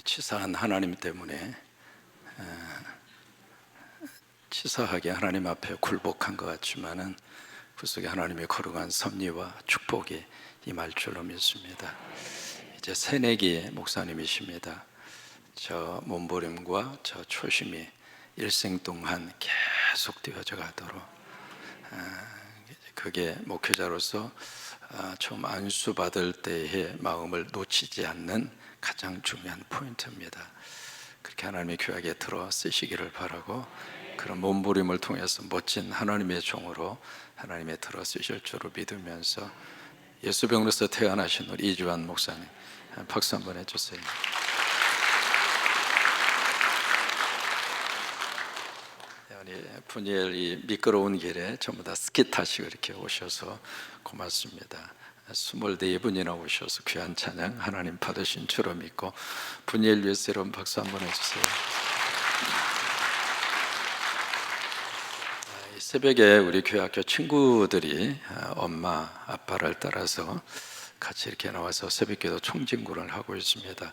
치사한 하나님 때문에 치사하게 하나님 앞에 굴복한 것 같지만은 그 속에 하나님의 거룩한 섭리와 축복이 임할 줄로 믿습니다. 이제 새내기 목사님이십니다. 저 몸부림과 저 초심이 일생 동안 계속 되어져 가도록, 그게 목회자로서 처음 안수받을 때의 마음을 놓치지 않는 가장 중요한 포인트입니다. 그렇게 하나님의 교회에 들어 쓰시기를 바라고, 그런 몸부림을 통해서 멋진 하나님의 종으로 하나님의 들어 쓰실 줄을 믿으면서 예수병으로서 태어나신 우리 이주환 목사님 박수 한번 해주세요. 분이엘 이 미끄러운 길에 전부 다 스키 타시고 이렇게 오셔서 고맙습니다. 24분이나 오셔서 귀한 찬양 하나님 받으신 줄로 믿고, 분이엘 위해서 여러분 박수 한번 해주세요. 이 새벽에 우리 교회학교 친구들이 엄마 아빠를 따라서 같이 이렇게 나와서 새벽기도 총진구를 하고 있습니다.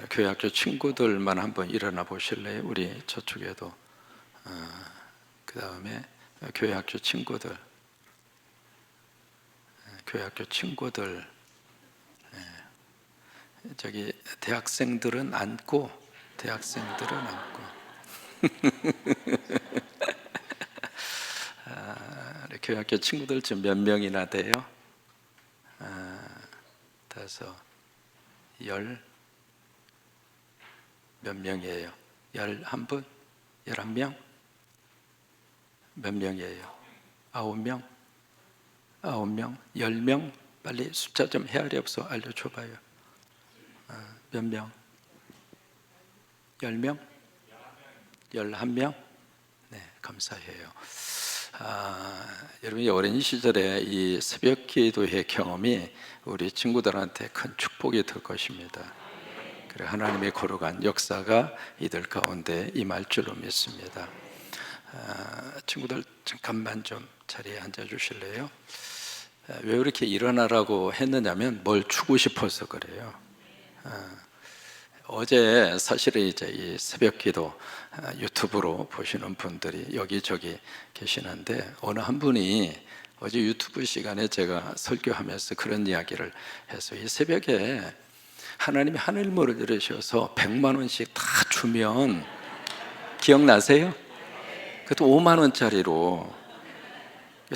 교회학교 친구들만 한번 일어나 보실래요? 우리 저쪽에도 그 다음에 교회학교 친구들, 교회학교 친구들, 저기 대학생들은 앉고, 대학생들은 앉고. 교회학교 친구들 지금 몇 명이나 돼요? 5, 10, 몇 명이에요? 11분? 11명? 몇 명이에요? 9명? 9명? 10명? 빨리 숫자 좀 헤아리 없어 알려줘봐요. 몇 명? 10명? 11명? 네, 감사해요. 여러분이 어린 시절에 이 새벽 기도의 경험이 우리 친구들한테 큰 축복이 될 것입니다. 그래, 하나님의 거룩한 역사가 이들 가운데 임할 줄로 믿습니다. 친구들 잠깐만 좀 자리에 앉아 주실래요? 왜 이렇게 일어나라고 했느냐면 뭘 주고 싶어서 그래요. 어제 사실은 이제 이 새벽기도 유튜브로 보시는 분들이 여기저기 계시는데, 어느 한 분이 어제 유튜브 시간에 제가 설교하면서 그런 이야기를 해서, 이 새벽에 하나님이 하늘문을 열으셔서 100만 원씩 다 주면, 기억나세요? 그것도 5만 원짜리로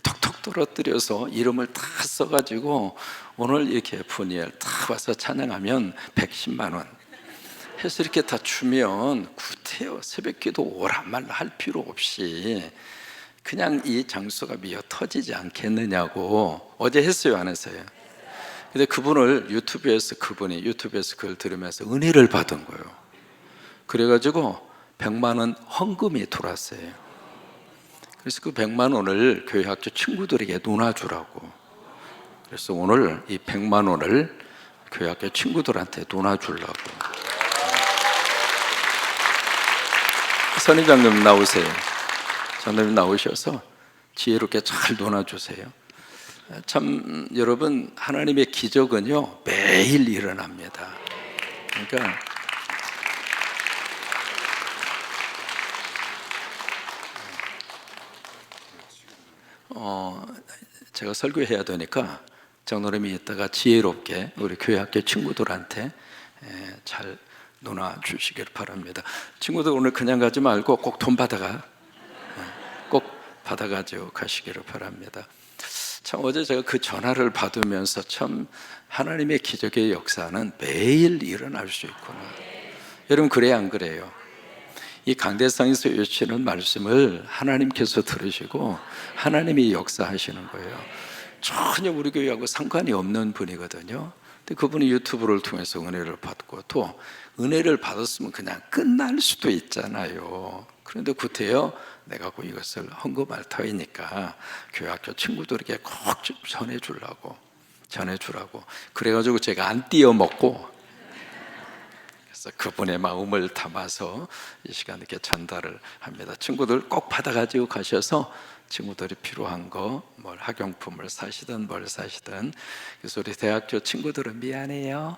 톡톡 떨어뜨려서 이름을 다 써가지고 오늘 이렇게 분이엘 다 와서 찬양하면 110만 원 해서 이렇게 다 주면 구태여 새벽기도 오란 말로 할 필요 없이 그냥 이 장소가 미어 터지지 않겠느냐고 어제 했어요, 안 했어요? 근데 그분을 유튜브에서 그걸 들으면서 은혜를 받은 거예요. 그래가지고 100만 원 헌금이 들어왔어요. 그래서 그 100만 원을 교회 학교 친구들에게 놓아주라고. 그래서 오늘 이 100만 원을 교회 학교 친구들한테 놓아주려고. 선임장님 나오세요. 선임장님 나오셔서 지혜롭게 잘 놓아주세요. 참 여러분, 하나님의 기적은요 매일 일어납니다. 그러니까 제가 설교해야 되니까 장로님이 이따가 지혜롭게 우리 교회학교 친구들한테 잘 놓아주시길 바랍니다. 친구들 오늘 그냥 가지 말고 꼭 돈 꼭 받아가지고 가시기를 바랍니다. 참 어제 제가 그 전화를 받으면서 참 하나님의 기적의 역사는 매일 일어날 수 있구나. 여러분 그래요, 안 그래요? 이 강대상에서 외치는 말씀을 하나님께서 들으시고 하나님이 역사하시는 거예요. 전혀 우리 교회하고 상관이 없는 분이거든요. 근데 그분이 유튜브를 통해서 은혜를 받고, 또 은혜를 받았으면 그냥 끝날 수도 있잖아요. 그런데 구태여 내가 꼭 이것을 헌금할 터이니까 교회학교 친구들에게 꼭 좀 전해주라고. 그래가지고 제가 안 띄어먹고, 그래서 그분의 마음을 담아서 이 시간 이렇게 전달을 합니다. 친구들 꼭 받아가지고 가셔서 친구들이 필요한 거, 뭘 학용품을 사시든 뭘 사시든. 그래서 우리 대학교 친구들은 미안해요.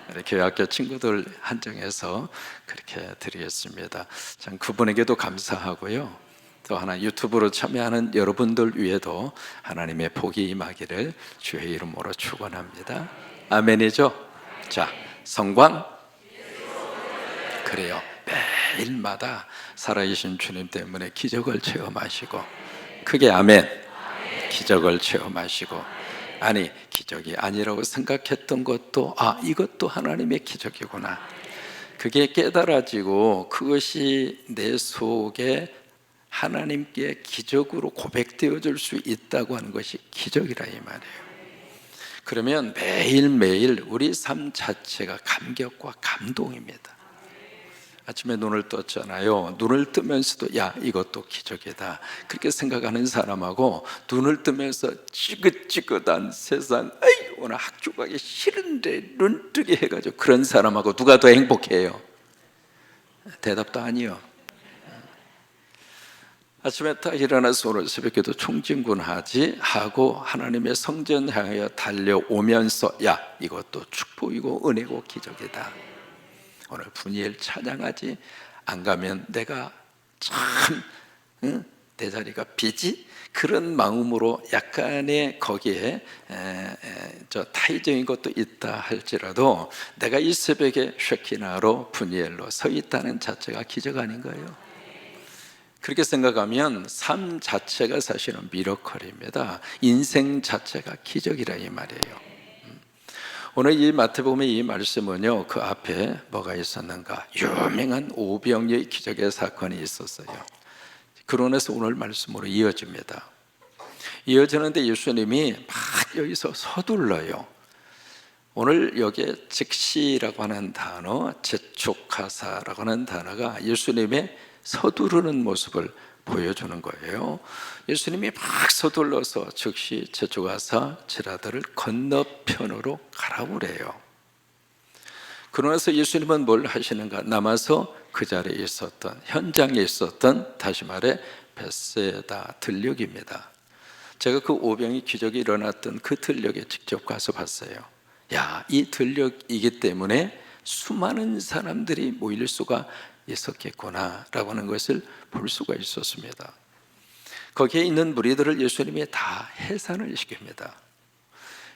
우리 교회학교 친구들 한정해서 그렇게 드리겠습니다. 참 그분에게도 감사하고요. 또 하나 유튜브로 참여하는 여러분들 위에도 하나님의 복이 임하기를 주의 이름으로 축원합니다. 아멘이죠? 자, 성광 그래요. 매일마다 살아계신 주님 때문에 기적을 체험하시고 크게 아멘. 기적을 체험하시고 아니 기적이 아니라고 생각했던 것도 이것도 하나님의 기적이구나. 그게 깨달아지고 그것이 내 속에 하나님께 기적으로 고백되어질 수 있다고 하는 것이 기적이라 이 말이에요. 그러면 매일매일 우리 삶 자체가 감격과 감동입니다. 아침에 눈을 떴잖아요. 눈을 뜨면서도 야 이것도 기적이다 그렇게 생각하는 사람하고 눈을 뜨면서 찌긋찌긋한 세상 오늘 학교 가기 싫은데 눈 뜨게 해가지고 그런 사람하고 누가 더 행복해요? 대답도 아니요. 아침에 딱 일어나서 오늘 새벽에도 총진군하지 하고 하나님의 성전 향하여 달려오면서 야 이것도 축복이고 은혜고 기적이다. 오늘 분이엘 찬양하지 안 가면 내가 참 내 자리가 비지? 그런 마음으로 약간의 거기에 타이적인 것도 있다 할지라도 내가 이 새벽에 쉐키나로 분이엘로 서 있다는 자체가 기적 아닌가요? 그렇게 생각하면 삶 자체가 사실은 미러컬입니다. 인생 자체가 기적이라 이 말이에요. 오늘 이 마태복음의 이 말씀은요, 그 앞에 뭐가 있었는가? 유명한 오병이의 기적의 사건이 있었어요. 그러면서 오늘 말씀으로 이어집니다. 이어지는데 예수님이 막 여기서 서둘러요. 오늘 여기에 즉시라고 하는 단어, 재촉하사라고 하는 단어가 예수님의 서두르는 모습을 보여주는 거예요. 예수님이 막 서둘러서 즉시 재촉하사 제자들을 건너편으로 가라고 그래요. 그러면서 예수님은 뭘 하시는가? 남아서 그 자리에 있었던, 현장에 있었던, 다시 말해 벳세다 들녘입니다. 제가 그 오병이 기적이 일어났던 그 들녘에 직접 가서 봤어요. 야, 이 들녘이기 때문에 수많은 사람들이 모일 수가 있었겠구나 라고 하는 것을 볼 수가 있었습니다. 거기에 있는 무리들을 예수님이 다 해산을 시킵니다.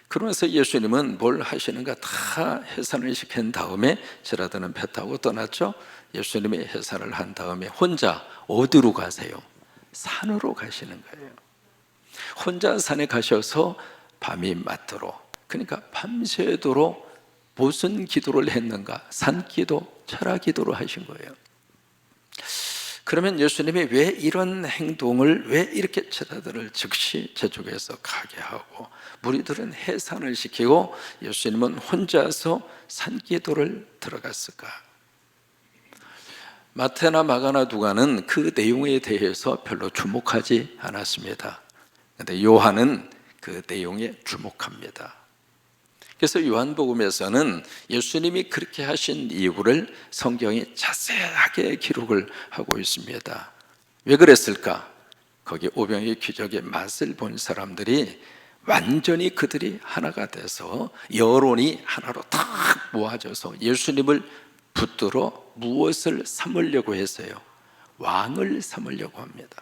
그러면서 예수님은 뭘 하시는가? 다 해산을 시킨 다음에 제자들은 배 타고 떠났죠. 예수님이 해산을 한 다음에 혼자 어디로 가세요? 산으로 가시는 거예요. 혼자 산에 가셔서 밤이 맞도록, 그러니까 밤새도록 무슨 기도를 했는가? 산기도, 철학기도를 하신 거예요. 그러면 예수님이 왜 이런 행동을, 왜 이렇게 제자들을 즉시 재촉해서 가게 하고 무리들은 해산을 시키고 예수님은 혼자서 산기도를 들어갔을까? 마태나 마가나 누가는 그 내용에 대해서 별로 주목하지 않았습니다. 그런데 요한은 그 내용에 주목합니다. 그래서 요한복음에서는 예수님이 그렇게 하신 이유를 성경이 자세하게 기록을 하고 있습니다. 왜 그랬을까? 거기 오병이의 기적의 맛을 본 사람들이 완전히 그들이 하나가 돼서 여론이 하나로 딱 모아져서 예수님을 붙들어 무엇을 삼으려고 했어요? 왕을 삼으려고 합니다.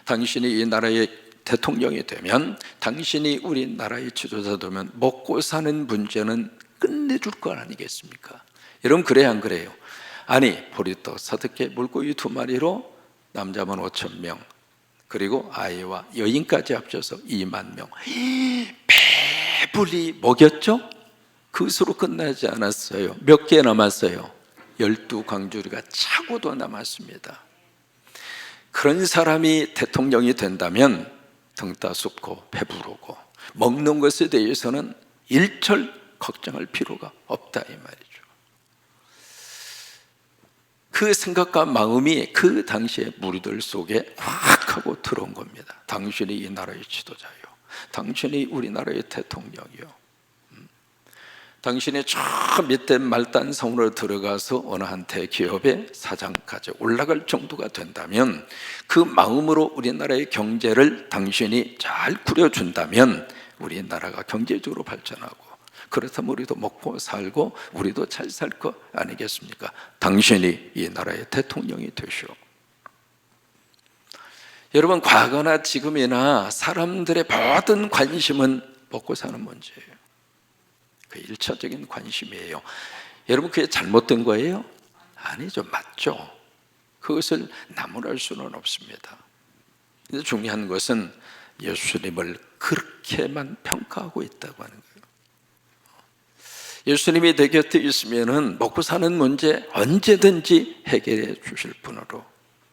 당신이 이 나라의 대통령이 되면, 당신이 우리나라의 지도자 되면 먹고 사는 문제는 끝내줄 거 아니겠습니까? 여러분 그래야 안 그래요? 아니 보리떡 4개 물고기 2마리로 남자만 5,000명 그리고 아이와 여인까지 합쳐서 2만 명 배불리 먹였죠? 그것으로 끝나지 않았어요. 몇 개 남았어요? 12광주리가 차고도 남았습니다. 그런 사람이 대통령이 된다면 등 따숩고 배부르고 먹는 것에 대해서는 일절 걱정할 필요가 없다 이 말이죠. 그 생각과 마음이 그 당시의 무리들 속에 확 하고 들어온 겁니다. 당신이 이 나라의 지도자요, 당신이 우리나라의 대통령이요, 당신이 저 밑에 말단 성으로 들어가서 어느 한 대기업의 사장까지 올라갈 정도가 된다면, 그 마음으로 우리나라의 경제를 당신이 잘 꾸려준다면 우리나라가 경제적으로 발전하고, 그렇다면 우리도 먹고 살고 우리도 잘 살 거 아니겠습니까? 당신이 이 나라의 대통령이 되시오. 여러분, 과거나 지금이나 사람들의 모든 관심은 먹고 사는 문제예요. 그 일차적인 관심이에요. 여러분, 그게 잘못된 거예요? 아니죠, 맞죠. 그것을 나무랄 수는 없습니다. 근데 중요한 것은 예수님을 그렇게만 평가하고 있다고 하는 거예요. 예수님이 내 곁에 있으면은 먹고 사는 문제 언제든지 해결해 주실 분으로,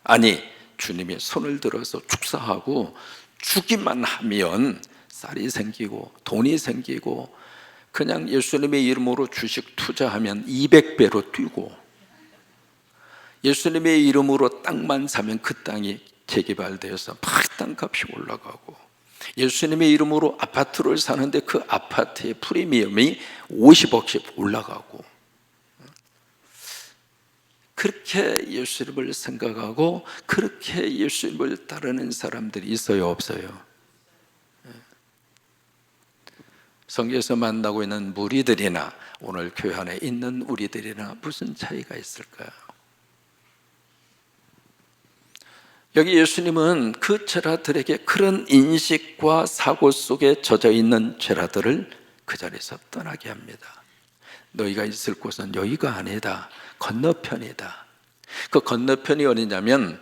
아니 주님이 손을 들어서 축사하고 주기만 하면 쌀이 생기고 돈이 생기고, 그냥 예수님의 이름으로 주식 투자하면 200배로 뛰고, 예수님의 이름으로 땅만 사면 그 땅이 재개발되어서 막 땅값이 올라가고, 예수님의 이름으로 아파트를 사는데 그 아파트의 프리미엄이 50억씩 올라가고, 그렇게 예수님을 생각하고 그렇게 예수님을 따르는 사람들이 있어요, 없어요? 성경에서 만나고 있는 무리들이나 오늘 교회 안에 있는 우리들이나 무슨 차이가 있을까요? 여기 예수님은 그 제자들에게 그런 인식과 사고 속에 젖어 있는 제자들을 그 자리에서 떠나게 합니다. 너희가 있을 곳은 여기가 아니다, 건너편이다. 그 건너편이 어디냐면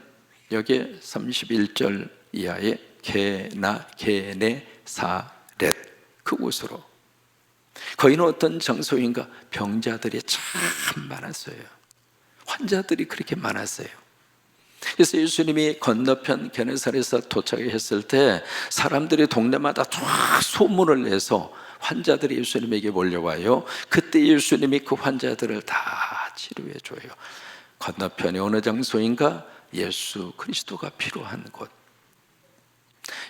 여기 31절 이하의 게네사렛, 그곳으로. 거기는 어떤 장소인가? 병자들이 참 많았어요. 환자들이 그렇게 많았어요. 그래서 예수님이 건너편 게네사렛에 도착했을 때 사람들이 동네마다 쫙 소문을 내서 환자들이 예수님에게 몰려와요. 그때 예수님이 그 환자들을 다 치료해 줘요. 건너편이 어느 장소인가? 예수 그리스도가 필요한 곳.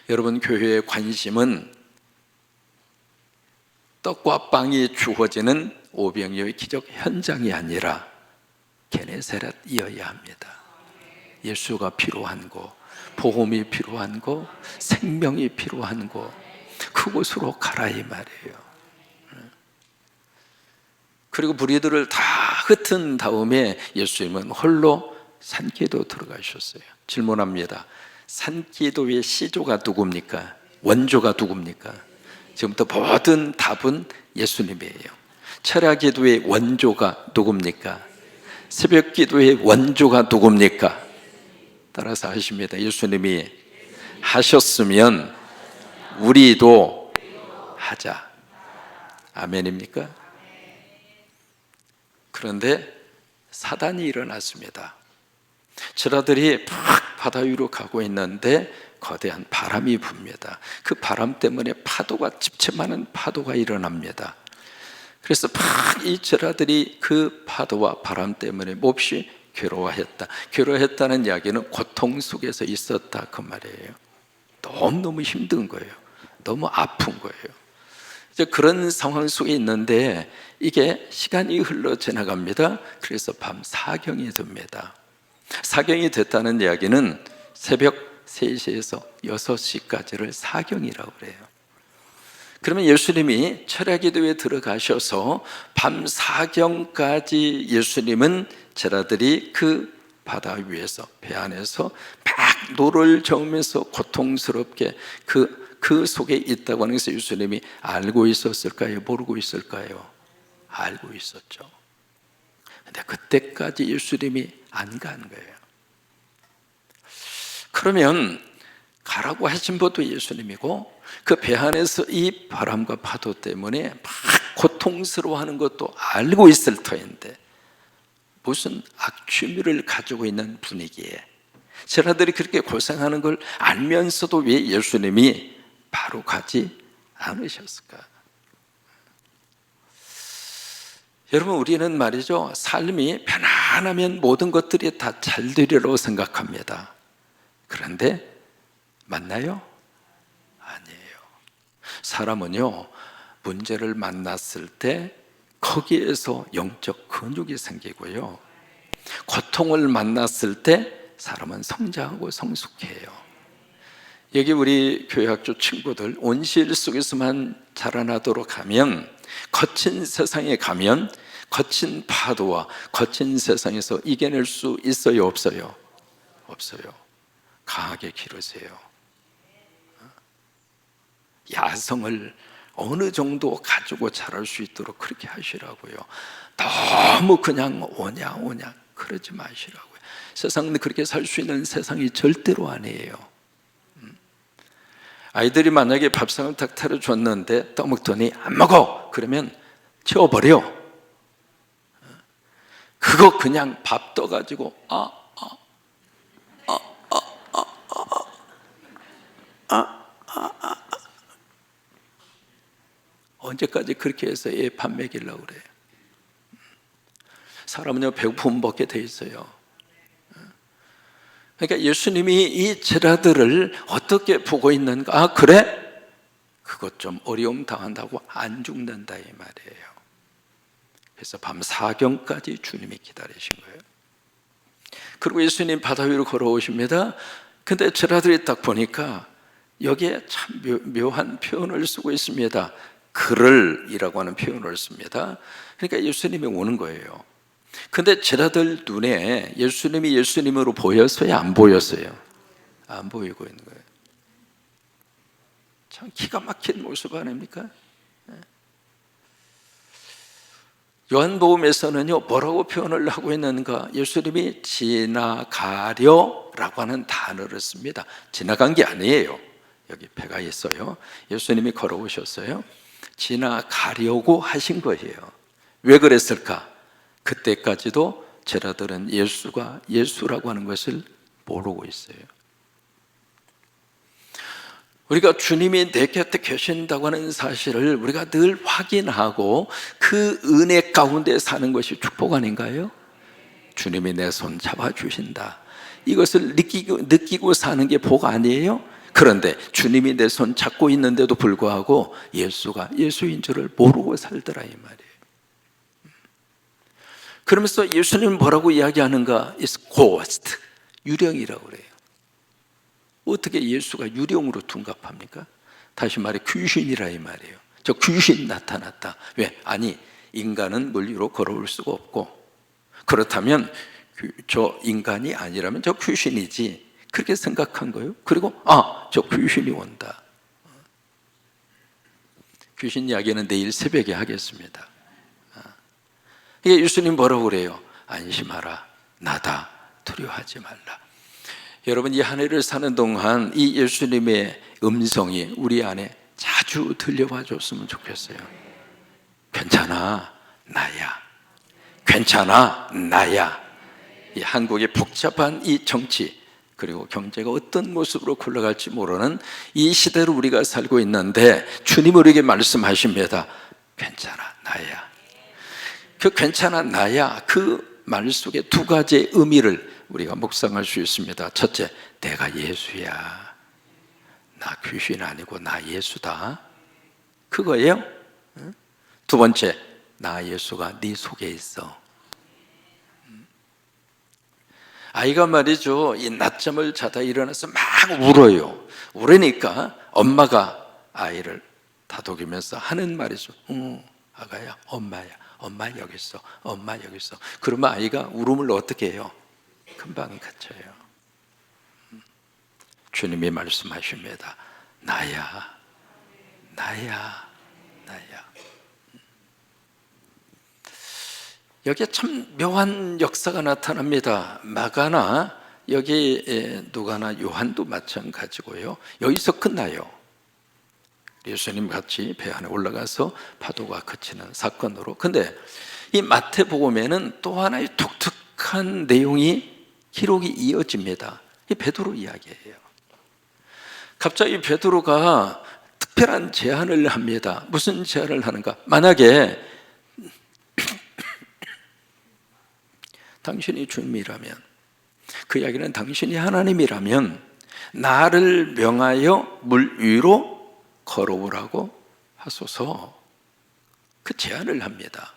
여러분, 교회의 관심은 떡과 빵이 주어지는 오병이어의 기적 현장이 아니라 게네사렛이어야 합니다. 예수가 필요한 곳, 복음이 필요한 곳, 생명이 필요한 곳, 그곳으로 가라 이 말이에요. 그리고 무리들을 다 흩은 다음에 예수님은 홀로 산기도 들어가셨어요. 질문합니다. 산기도의 시조가 누굽니까? 원조가 누굽니까? 지금부터 모든 답은 예수님이에요. 철야기도의 원조가 누굽니까? 새벽기도의 원조가 누굽니까? 따라서 하십니다. 예수님이 하셨으면 우리도 하자. 아멘입니까? 그런데 사단이 일어났습니다. 제자들이 막 바다 위로 가고 있는데 거대한 바람이 붑니다. 그 바람 때문에 파도가, 집채많은 파도가 일어납니다. 그래서 막 이 제자들이 그 파도와 바람 때문에 몹시 괴로워했다. 괴로워했다는 이야기는 고통 속에서 있었다, 그 말이에요. 너무너무 힘든 거예요. 너무 아픈 거예요. 이제 그런 상황 속에 있는데 이게 시간이 흘러 지나갑니다. 그래서 밤 사경이 됩니다. 사경이 됐다는 이야기는 새벽 3시에서 6시까지를 사경이라고 그래요. 그러면 예수님이 철야기도에 들어가셔서 밤 사경까지 예수님은 제자들이 그 바다 위에서, 배 안에서 막 노를 저으면서 고통스럽게 그 속에 있다고 하는 것을 예수님이 알고 있었을까요? 모르고 있을까요? 알고 있었죠. 근데 그때까지 예수님이 안 간 거예요. 그러면 가라고 하신 분도 예수님이고 그 배 안에서 이 바람과 파도 때문에 막 고통스러워하는 것도 알고 있을 터인데 무슨 악취미를 가지고 있는 분위기에 제자들이 그렇게 고생하는 걸 알면서도 왜 예수님이 바로 가지 않으셨을까? 여러분, 우리는 말이죠, 삶이 편안하면 모든 것들이 다 잘 되리라고 생각합니다. 그런데 맞나요? 아니에요. 사람은요, 문제를 만났을 때 거기에서 영적 근육이 생기고요, 고통을 만났을 때 사람은 성장하고 성숙해요. 여기 우리 교회학교 친구들 온실 속에서만 자라나도록 하면, 거친 세상에 가면 거친 파도와 거친 세상에서 이겨낼 수 있어요, 없어요? 없어요. 강하게 기르세요. 야성을 어느 정도 가지고 자랄 수 있도록 그렇게 하시라고요. 너무 그냥 오냐 그러지 마시라고요. 세상은 그렇게 살 수 있는 세상이 절대로 아니에요. 아이들이 만약에 밥상을 딱 차려줬는데 떠먹더니 안 먹어! 그러면 치워버려. 그거 그냥 밥 떠가지고 언제까지 그렇게 해서 얘 밥 먹이려고 그래요? 사람은요, 배고프면 먹게 돼 있어요. 그러니까 예수님이 이 제자들을 어떻게 보고 있는가? 아, 그래? 그것 좀 어려움 당한다고 안 죽는다 이 말이에요. 그래서 밤 사경까지 주님이 기다리신 거예요. 그리고 예수님 바다 위로 걸어오십니다. 근데 제자들이 딱 보니까 여기에 참 묘한 표현을 쓰고 있습니다. 그를이라고 하는 표현을 씁니다. 그러니까 예수님이 오는 거예요. 근데 제자들 눈에 예수님이 예수님으로 보였어요, 안 보였어요? 안 보이고 있는 거예요. 참 기가 막힌 모습 아닙니까? 요한복음에서는요, 뭐라고 표현을 하고 있는가? 예수님이 지나가려라고 하는 단어를 씁니다. 지나간 게 아니에요. 여기 배가 있어요. 예수님이 걸어오셨어요. 지나가려고 하신 거예요. 왜 그랬을까? 그때까지도 제자들은 예수가 예수라고 하는 것을 모르고 있어요. 우리가 주님이 내 곁에 계신다고 하는 사실을 우리가 늘 확인하고 그 은혜 가운데 사는 것이 축복 아닌가요? 주님이 내 손 잡아주신다, 이것을 느끼고 사는 게 복 아니에요? 그런데 주님이 내 손 잡고 있는데도 불구하고 예수가 예수인 줄을 모르고 살더라 이 말이에요. 그러면서 예수님은 뭐라고 이야기하는가? It's ghost, 유령이라고 그래요. 어떻게 예수가 유령으로 둔갑합니까? 다시 말해 귀신이라 이 말이에요. 저 귀신 나타났다. 왜? 아니, 인간은 물 위로 걸어올 수가 없고, 그렇다면 저 인간이 아니라면 저 귀신이지, 그렇게 생각한 거예요. 그리고 저 귀신이 온다. 귀신 이야기는 내일 새벽에 하겠습니다. 이게 예수님 뭐라고 그래요? 안심하라, 나다, 두려워하지 말라. 여러분, 이 한 해를 사는 동안 이 예수님의 음성이 우리 안에 자주 들려와 줬으면 좋겠어요. 괜찮아, 나야. 괜찮아, 나야. 이 한국의 복잡한 이 정치 그리고 경제가 어떤 모습으로 굴러갈지 모르는 이 시대로 우리가 살고 있는데, 주님 우리에게 말씀하십니다. 괜찮아, 나야. 그 괜찮아, 나야, 그 말 속에 두 가지의 의미를 우리가 묵상할 수 있습니다. 첫째, 내가 예수야. 나 귀신 아니고 나 예수다. 그거예요. 두 번째, 나 예수가 네 속에 있어. 아이가 말이죠, 이 낮잠을 자다 일어나서 막 울어요. 울으니까 엄마가 아이를 다독이면서 하는 말이죠. 아가야, 엄마야, 엄마 여기 있어, 엄마 여기 있어. 그러면 아이가 울음을 어떻게 해요? 금방 그쳐요. 주님이 말씀하십니다. 나야, 나야, 나야. 여기에 참 묘한 역사가 나타납니다. 마가나 여기 누가나 요한도 마찬가지고요. 여기서 끝나요. 예수님 같이 배 안에 올라가서 파도가 그치는 사건으로. 근데 이 마태복음에는 또 하나의 독특한 내용이 기록이 이어집니다. 이 베드로 이야기예요. 갑자기 베드로가 특별한 제안을 합니다. 무슨 제안을 하는가? 만약에 당신이 주님이라면, 그 이야기는 당신이 하나님이라면 나를 명하여 물 위로 걸어오라고 하소서. 그 제안을 합니다.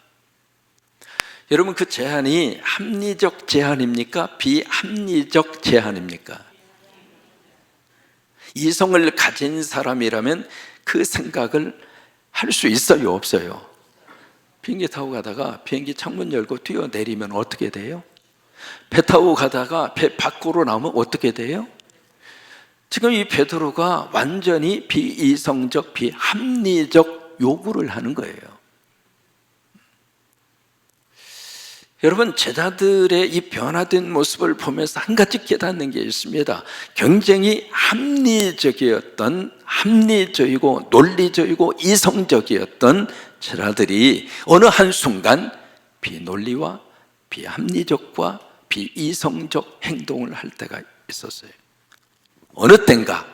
여러분, 그 제안이 합리적 제안입니까? 비합리적 제안입니까? 이성을 가진 사람이라면 그 생각을 할 수 있어요, 없어요? 비행기 타고 가다가 비행기 창문 열고 뛰어내리면 어떻게 돼요? 배 타고 가다가 배 밖으로 나오면 어떻게 돼요? 지금 이 베드로가 완전히 비이성적, 비합리적 요구를 하는 거예요. 여러분, 제자들의 이 변화된 모습을 보면서 한 가지 깨닫는 게 있습니다. 굉장히 합리적이고 논리적이고 이성적이었던 제자들이 어느 한순간 비논리와 비합리적과 비이성적 행동을 할 때가 있었어요. 어느 땐가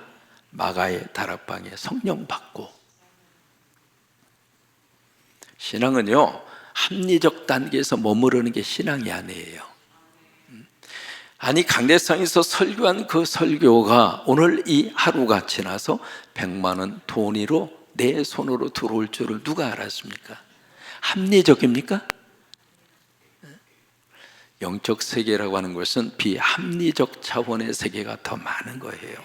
마가의 다락방에 성령 받고. 신앙은요, 합리적 단계에서 머무르는 게 신앙이 아니에요. 아니, 강대상에서 설교한 그 설교가 오늘 이 하루가 지나서 100만 원 돈으로 내 손으로 들어올 줄을 누가 알았습니까? 합리적입니까? 영적 세계라고 하는 것은 비합리적 차원의 세계가 더 많은 거예요.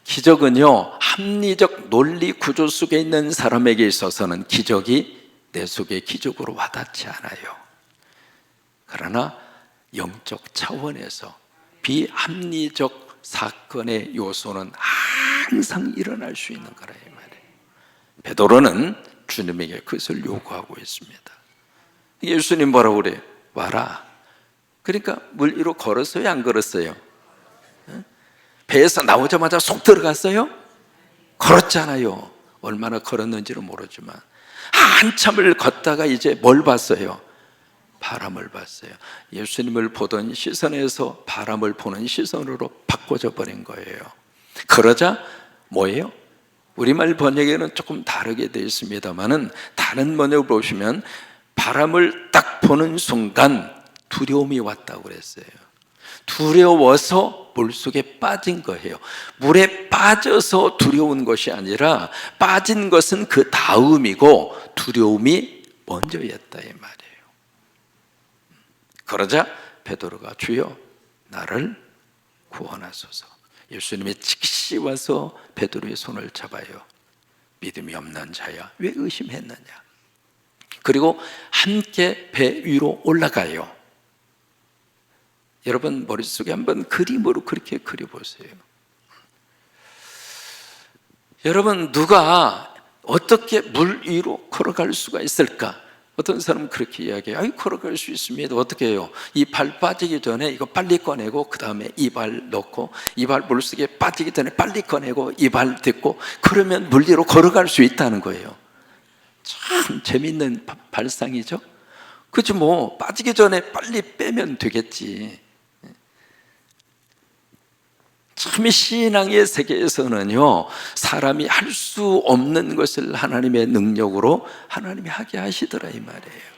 기적은요, 합리적 논리 구조 속에 있는 사람에게 있어서는 기적이 내 속에 기적으로 와닿지 않아요. 그러나 영적 차원에서 비합리적 사건의 요소는 항상 일어날 수 있는 거라 이 말이에요. 베드로는 주님에게 그것을 요구하고 있습니다. 예수님 뭐라고 그래요? 와라. 그러니까 물 위로 걸었어요, 안 걸었어요? 배에서 나오자마자 속 들어갔어요? 걸었잖아요. 얼마나 걸었는지는 모르지만 한참을 걷다가 이제 뭘 봤어요? 바람을 봤어요. 예수님을 보던 시선에서 바람을 보는 시선으로 바꿔져 버린 거예요. 그러자 뭐예요? 우리말 번역에는 조금 다르게 되어 있습니다만은 다른 번역을 보시면 바람을 딱 보는 순간 두려움이 왔다고 그랬어요. 두려워서 물속에 빠진 거예요. 물에 빠져서 두려운 것이 아니라 빠진 것은 그 다음이고 두려움이 먼저였다 이 말이에요. 그러자 베드로가 주여 나를 구원하소서. 예수님이 즉시 와서 베드로의 손을 잡아요. 믿음이 없는 자야 왜 의심했느냐. 그리고 함께 배 위로 올라가요. 여러분 머릿속에 한번 그림으로 그렇게 그려보세요. 여러분 누가 어떻게 물 위로 걸어갈 수가 있을까? 어떤 사람은 그렇게 이야기해요. 아니, 걸어갈 수 있습니다. 어떻게 해요? 이 발 빠지기 전에 이거 빨리 꺼내고 그 다음에 이 발 넣고 이 발 물속에 빠지기 전에 빨리 꺼내고 이 발 딛고 그러면 물 위로 걸어갈 수 있다는 거예요. 참 재밌는 발상이죠. 그치 뭐 빠지기 전에 빨리 빼면 되겠지. 참 신앙의 세계에서는요 사람이 할 수 없는 것을 하나님의 능력으로 하나님이 하게 하시더라 이 말이에요.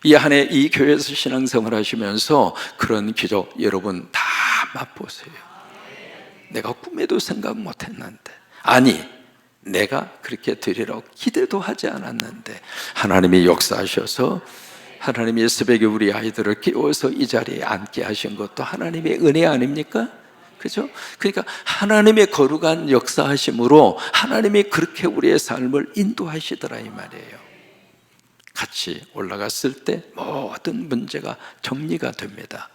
이 한 해 이 교회에서 신앙생활 하시면서 그런 기적 여러분 다 맛보세요. 내가 꿈에도 생각 못했는데, 아니 내가 그렇게 드리라고 기대도 하지 않았는데 하나님이 역사하셔서 하나님이 새벽에 우리 아이들을 깨워서 이 자리에 앉게 하신 것도 하나님의 은혜 아닙니까? 그죠? 그러니까 하나님의 거룩한 역사하심으로 하나님이 그렇게 우리의 삶을 인도하시더라 이 말이에요. 같이 올라갔을 때 모든 문제가 정리가 됩니다.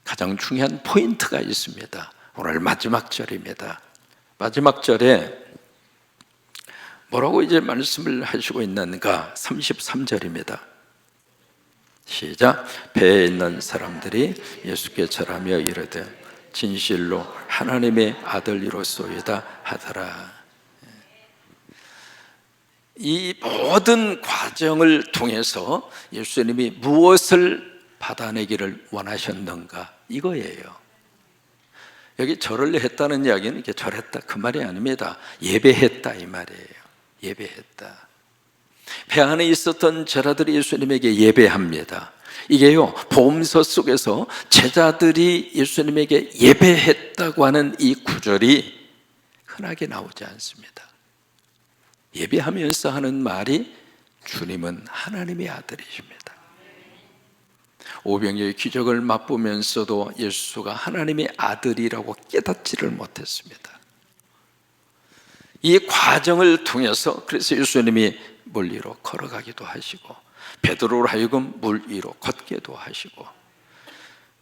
가장 중요한 포인트가 있습니다. 오늘 마지막 절입니다. 마지막 절에 뭐라고 이제 말씀을 하시고 있는가? 33절입니다. 시작. 배에 있는 사람들이 예수께 절하며 이르되 진실로 하나님의 아들이로소이다 하더라. 이 모든 과정을 통해서 예수님이 무엇을 받아내기를 원하셨는가 이거예요. 여기 절을 했다는 이야기는 이렇게 절했다 그 말이 아닙니다. 예배했다 이 말이에요. 예배했다. 배 안에 있었던 제자들이 예수님에게 예배합니다. 이게요 복음서 속에서 제자들이 예수님에게 예배했다고 하는 이 구절이 흔하게 나오지 않습니다. 예배하면서 하는 말이 주님은 하나님의 아들이십니다. 오병이어의 기적을 맛보면서도 예수가 하나님의 아들이라고 깨닫지를 못했습니다. 이 과정을 통해서 그래서 예수님이 물 위로 걸어가기도 하시고 베드로로 하여금 물 위로 걷게도 하시고,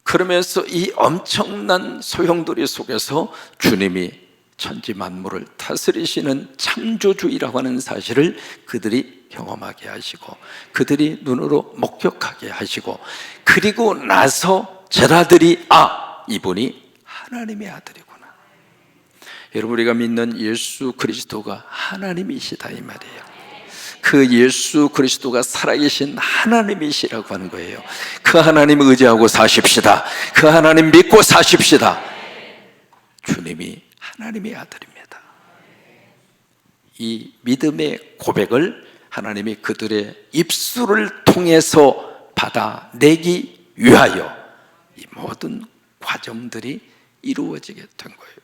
그러면서 이 엄청난 소용돌이 속에서 주님이 천지 만물을 다스리시는 창조주의라고 하는 사실을 그들이 경험하게 하시고 그들이 눈으로 목격하게 하시고, 그리고 나서 제자들이 이분이 하나님의 아들이구나, 여러분 우리가 믿는 예수 그리스도가 하나님이시다 이 말이에요. 그 예수 그리스도가 살아계신 하나님이시라고 하는 거예요. 그 하나님 의지하고 사십시다. 그 하나님 믿고 사십시다. 주님이 하나님의 아들입니다. 이 믿음의 고백을 하나님이 그들의 입술을 통해서 받아내기 위하여 이 모든 과정들이 이루어지게 된 거예요.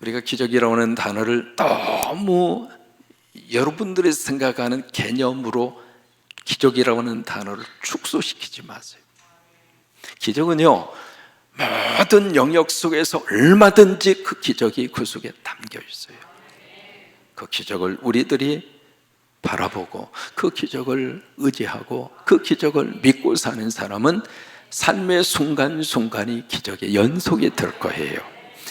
우리가 기적이라고 하는 단어를 너무 여러분들이 생각하는 개념으로 기적이라고 하는 단어를 축소시키지 마세요. 기적은요, 모든 영역 속에서 얼마든지 그 기적이 그 속에 담겨 있어요. 그 기적을 우리들이 바라보고 그 기적을 의지하고 그 기적을 믿고 사는 사람은 삶의 순간순간이 기적의 연속이 될 거예요.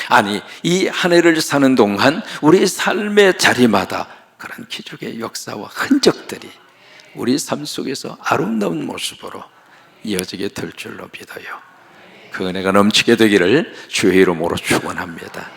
아니, 이 한 해를 사는 동안 우리 삶의 자리마다 그런 기적의 역사와 흔적들이 우리 삶 속에서 아름다운 모습으로 이어지게 될 줄로 믿어요. 그 은혜가 넘치게 되기를 주의 이름으로 축원합니다.